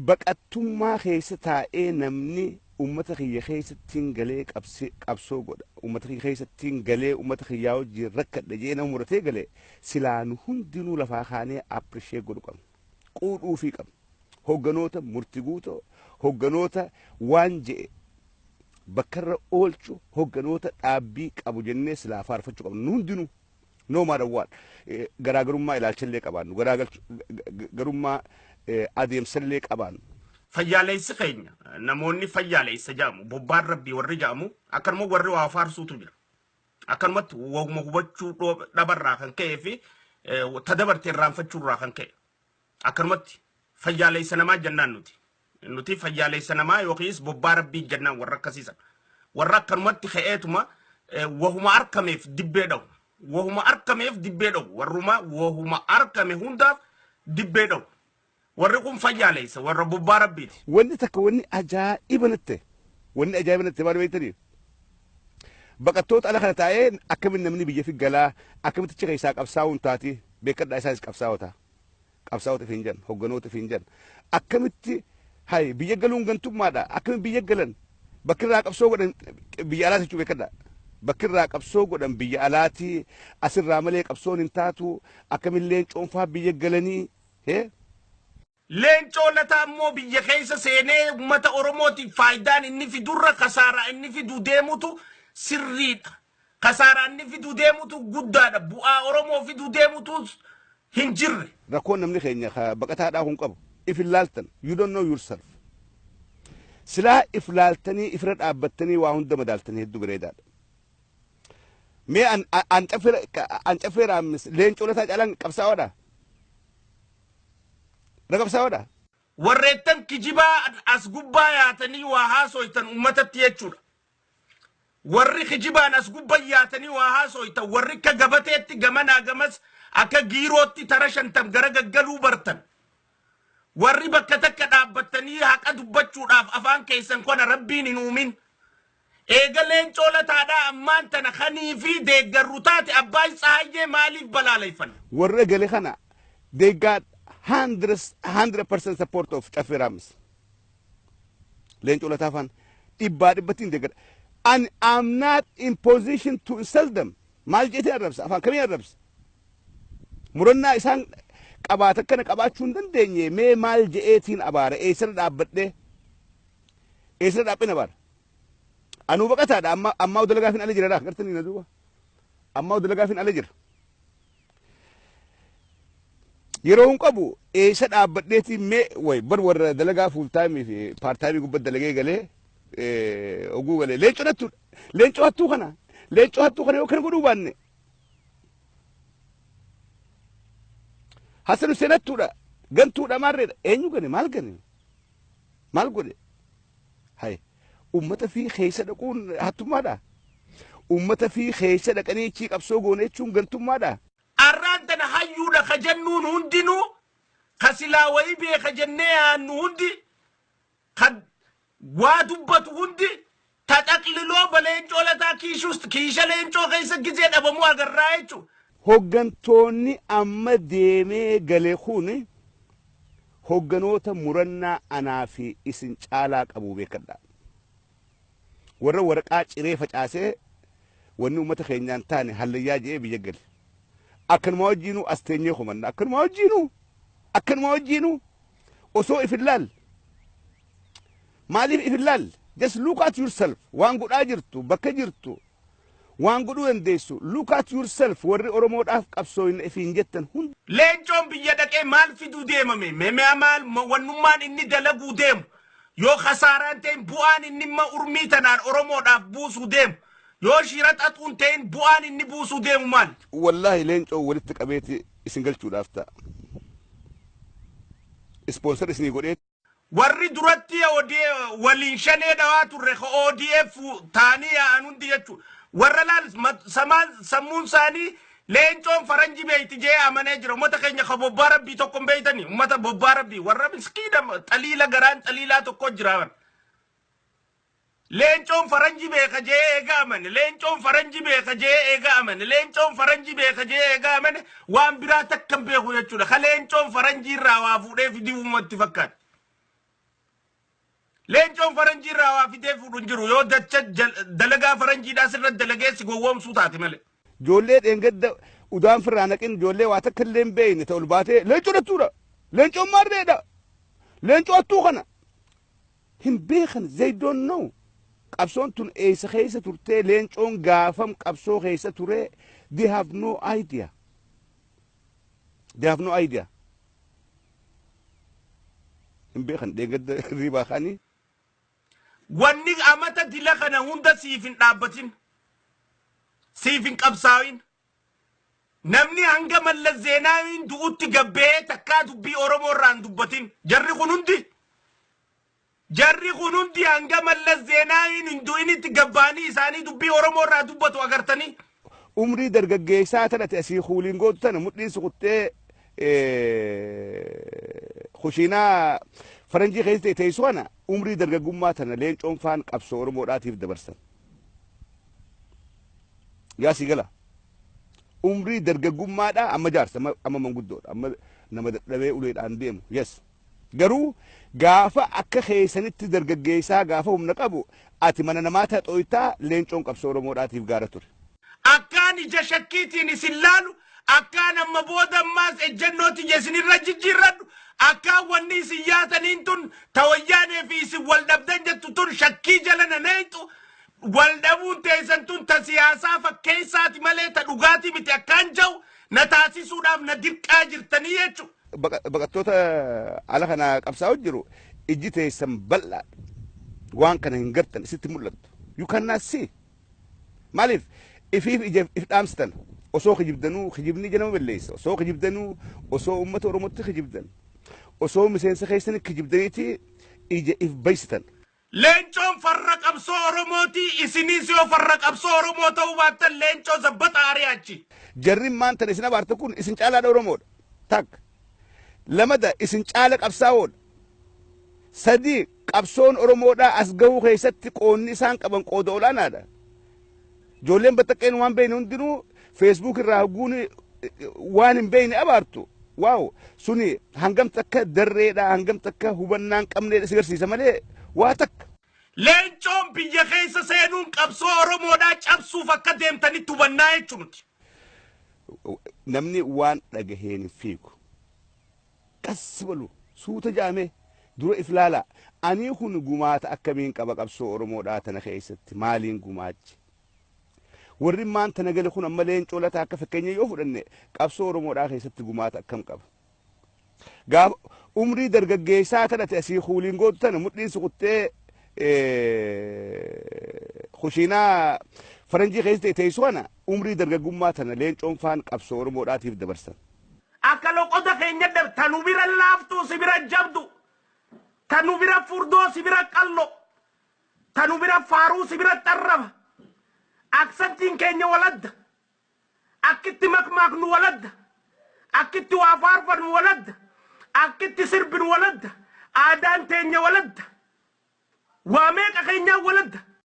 baqattummaa keessa taa'ee namni ummata kiyya keessattiin galee qabsoo godha ummata kiyya keessattiin galee ummata kiyyaa wajjin rakkadha jee nama muratee galee silaan hundinuu lafaa kaanee appreciate godhu qabna quudhuu fi qabna hogganoota murtii guutoo hogganoota waan je'e bakkarra oolchu hogganoota dhaabbii qabu jennee silaa faarfachuu qabna hundinuu no matter what garaagarummaa ilaalchallee qabaannu garaagarummaa adeemsallee qabaannu fayyaalessa keenya namoonni fayyaalessa jaamu bobbaan rabbii warri jaamu akkanuma warri waa faarsuutu jira akkanumatti woguma hubachuu dhabarraa kan ka'ee fi tadabartee irraanfachuurraa kan ka'e akkanumatti fayyaalessa namaa jennaan nuti fayyaalessa namaa yookiis bobbaa rabbii jennaan warra akkasiisan warra akkanumatti ka'eetuma wahuma arkameef dibbee dhawu wahuma arkameef dibbee dhawu warruma wahuma arkame hundaaf dibbee dhawu warri kun fayyaalessa warra bobbaa rabbiiti wanni takka wanni ajaa'iba natte maal beektanii baqattoota ala kana taa'ee akkamiin namni biyya fi galaa akkamitti cika isaa qabsaa'uun taati beekadhaa isaanis qabsaa'ota fi hin jan hogganoota fi hin jan akkamitti hay biyya galuun gantummaadha akkamiin biyya galan bakkirraa qabsoo godhan biyya alaati jechuu beekadhaa bakkirraa qabsoo godhan biyya alaati asirraa malee qabsoon hin taatu akkamillee coonfaa biyya galanii leencoo lataa immoo biyya keessa seenee uummata oromootiif faayidaan inni fidurra kasaaraa inni fidu deemutu sirriidha kasaaraa inni fidu deemutu guddaadha bu'aa oromoo fidu deemutu hin jirre rakkoon namni keenya baqataadhaa kun qabu if ilaaltan you don't know yourself silaa if laaltanii ifra dhaabbattanii waa hunda madaaltanii hedduu bareedaadha mee an cafeeraamis leencoo lataa caalaan qabsaa'oodha ragabsaawada warreettan kijibaa as gubbaa yaatanii waa haasoytan ummatatti jechuudha warri kijibaan as gubbaa yaatanii waa haasoytan warri ka gabateetti gamanaa gamas akka giirootti tara shantam gara gaggaluu bartan warri bakka takka dhaabbatanii haqa dubbachuudhaaf afaan keessan kona rabbiin hin uumin eega leencoo lataadhaa ammaan tana kanii fi deeggarru taate abbaan saayyee maaliif balaaleyfan warra gale kana deeggaa 100% support of Chaferamis. Leencoo lataafaan dhibbatiin deeggada. And I'm not in position to insult them. Maal jeetee arrabsa afaan kamii arrabsa. Murannaa isaan qabaata kana qabaachuu hin dandeenye mee maal jeetiin abaara eessara dhaabbadhee eessara dhaabbina abaara. Anuu baqataadha ammaa udalagaafin ala jira gartanii na duuba. Ammaa udalagaafin ala jira. yeroo qabu eessa dhaabbadheeti mee way bar warra dalagaa full time fi part time gubba dalagee galee oguu galee leencoo hattuu kana yoo kana godhuu baanne Hasan Huseenattuudha gantuudha maarreedha eenyu gane maal godhe hay ummata fi keessa dhaquun hattummaadha ummata fi keessa dhaqanii chii qabsoo goone jechuun gantummaadha arrantana hayyuudha kajannuun hundinuu kasilaa wayii beeka jennee aannu hundi waa dubbatu hundi taxaqliloo baleencoo lataa kiisha leencoo keessa gizee dhabamuu agarraa jechuudha. Hoggantoonni amma deemee galee kun hogganoota murannaa anaa fi isin caalaa qabu beekadha. Warra waraqaa ciree facaasee wanni uummata keenyaan taane hallayyaa jee biyya gale. Akkanuma wajjiinuu as teenyee humanna akkanuma wajjiinuu osoo ifillaal maaliif ifillaal just look at yourself waan godhaa jirtu bakka jirtu waan godhuu dandeessu look at yourself warri oromoodhaaf qabsooyin ifiin jettan hunda leencoon biyya dhaqee maal fiduu deemame meemee maal wannummaan inni dalaguu deemu yoo khasaaraan ta'in bu'aan inni ma urmii tanaan oromoodhaaf buusuu deemu yoo shirat atuun ta'in bu'aan inni buusuu deemu maal wallahi leencoo walitti qabeeti isin galchuudhaaf ta'a sponsor isinii godheet warri duratti waliin shanee dhawaa turre ODF taanii yaa'anuun jechuudha warra laal sammuun isaanii leencoon faranji beeyti jee amanee jira ummata keenya ka bobbaa rabbii tokko beeytanii ummata bobbaa rabbii warra miskiida xaliila garaan xaliilaa tokko jiraawan leencoon faranji beeka jee eega amane leencoon faranji beeka jee eega amane leencoon faranji beeka jee eega amane waan biraa takkan beeku jechuudha ka leencoon faranji irraa waa fuudhee fidii ummatti fakkaata leencoon faranjii irraa waa fidee fuudhu hin jiru yoo dacha dalagaa faranjiidhaa sirra dalageessi gowwoomsuu taate malee. Ijoollee dheengadda udaan firraa naqin ijoollee waa takka illee hin beekne ta'u baatee leencoo dhattuudha. Leencoon maarreedha. Leencoo hattuu kana. Hin beekan they don't know. Qabsoon tun eessa keessa turtee leencoon gaafam qabsoo keessa turee they have no idea. They have no idea. Hin beekan dheengadda riibaa kaanii. Wanni amata dila kana hunda siif hin dhaabbatin. Siif hin qabsaa'in. Namni hanga Mallas Zeenaawiin du'utti gabbee takkaa dubbii Oromoo irraa hin dubbatin. Jarri kun hundi hanga Mallas Zeenaawiin hin du'initti gabbaanii isaanii dubbii Oromoo irraa dubbatu agartanii. Umrii dargaggeessaa tanate asii kuuliin gootu tana mudhiin suquttee kushiinaa faranjii keessa teessu kana umrii dargaggummaa tana leencoon faan qabsoo Oromoodhaatiif dabarsan. Yaa si gala. Umrii dargaggummaadha amma jaarsa amma manguddoodha amma nama dadhabee uleedhaan deemu. Yes. Garuu gaafa akka keessanitti dargaggeessaa gaafa humna qabu ati mana namaa taa'oitaa leencoon qabsoo Oromoodhaatiif gaara ture. Akkaan ija shakkiitiin isin laalu akkaan amma booda ammaas ejjennooti isinirra jijjiirradhu akkaan wanni isin yaataniin tun tawayyaanee fi isin wal dhabdan jettu tun shakkii jala naneetu wal dhabuun teessan tun ta siyaasaa fakkeessaati malee ta dhugaatii miti akkaan jau na taasisuudhaaf na dirqaa jirtanii jechuudha. Baqattoota ala kana qabsaa'u jiru ijji teessan bal'aadha. Waan kana hin gartan isitti mul'attu. You cannot see. Maaliif ifiif if dhaamsitan osoo kijibdanuu kijibni jedhama balleessa osoo kijibdanuu osoo uummata Oromootti kijibdan osoo miseensa keessanii kijibdaniiti ija if baysitan. Leencoon farra qabsoo Oromooti isinis yoo farra qabsoo Oromoo ta'uu baattan leencoo zabbata aari'achi. Jarri maanta isin abaarta kun isin caalaadha Oromoodha. Takka. Lamada isin caala qabsaa'oodha. Sadii qabsoon Oromoodhaa as gahuu keessatti qoonni isaan qaban qooda olaanaadha. Ijoolleen battaqqeen waan beekne hundinuu Facebook irraa haguun waan hin beekne abaartu. Waaw suni hangam takka darreedha hangam takka hubannaan qabneedha si garsiisa malee waa takka. Leencoon biyya keessa seenuun qabsoo Oromoodhaa cabsuuf akka deemtanitti hubannaa jechuuti. Namni waan dhagaheen hin fiigu. Qas balu suuta jaamee dura if laala. Ani kun gumaata akkamiin qaba qabsoo Oromoodhaa tana keessatti maaliin gumaachi. Warri maanta nagale kun amma leencoo lataa akka fakkeenya yoo fudhanne qabsoo Oromoodhaa keessatti gumaata akkam qaba. Gaaf umrii dargaggeessaa tanate asii kuuliin gootu tana mudhiin suquttee kushiinaa faranjii keessa teessu kana umrii dargaggummaa tana leencoon faan qabsoo Oromoodhaatiif dabarsan. Akka loqota keenya tanu bira laaftuu si bira jabdu tanu bira furdoo si bira qallo tanu bira faaruu si bira xarraba aksantiin keenya waladda akkitti makmaaknu waladda akkitti waa faarfannu waladda akkitti sirbinu waladda aadaan teenya waladda waa meeqa keenyaa waladda